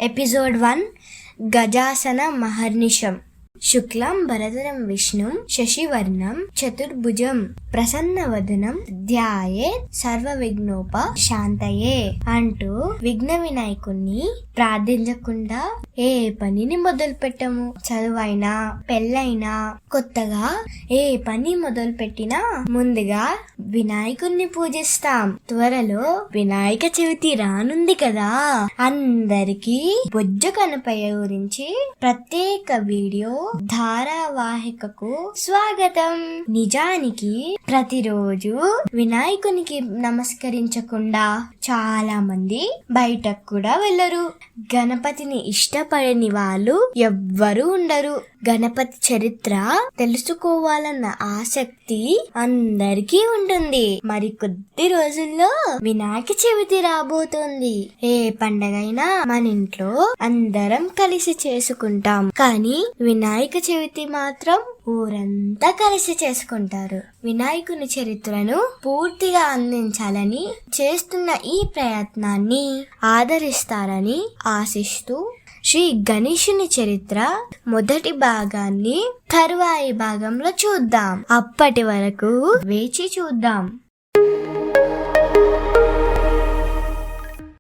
Episode 1 గజాసన మహర్నిశం. శుక్లం భరధరం విష్ణుం శశివర్ణం చతుర్భుజం ప్రసన్నవదనం ధ్యాయేత్ సర్వ విఘ్నోప శాంతయే అంటూ విఘ్న వినాయకుణ్ణి ప్రార్థించకుండా ఏ పనిని మొదలు పెట్టము. చదువైనా పెళ్ళైనా కొత్తగా ఏ పని మొదలు పెట్టినా ముందుగా వినాయకుణ్ణి పూజిస్తాం. త్వరలో వినాయక చవితి రానుంది కదా. అందరికీ బొజ్జ కనపయ్య గురించి ప్రత్యేక వీడియో ధారావాహికకు స్వాగతం. నిజానికి ప్రతిరోజు వినాయకునికి నమస్కరించకుండా చాలా మంది బయటకు కూడా వెళ్ళరు. గణపతిని ఇష్టపడని వాళ్ళు ఎవ్వరూ ఉండరు. గణపతి చరిత్ర తెలుసుకోవాలన్న ఆసక్తి అందరికీ ఉంటుంది. మరి కొద్ది రోజుల్లో వినాయక చవితి రాబోతోంది. ఏ పండగైనా మన ఇంట్లో అందరం కలిసి చేసుకుంటాం, కానీ వినాయక చవితి మాత్రం ఊరంతా కలిసి చేసుకుంటారు. వినాయకుని చరిత్రను పూర్తిగా అందించాలని చేస్తున్న ఈ ప్రయత్నాన్ని ఆదరిస్తారని ఆశిస్తూ శ్రీ గణేశుని చరిత్ర మొదటి భాగాన్ని తరువాయి భాగంలో చూద్దాం. అప్పటి వరకు వేచి చూద్దాం.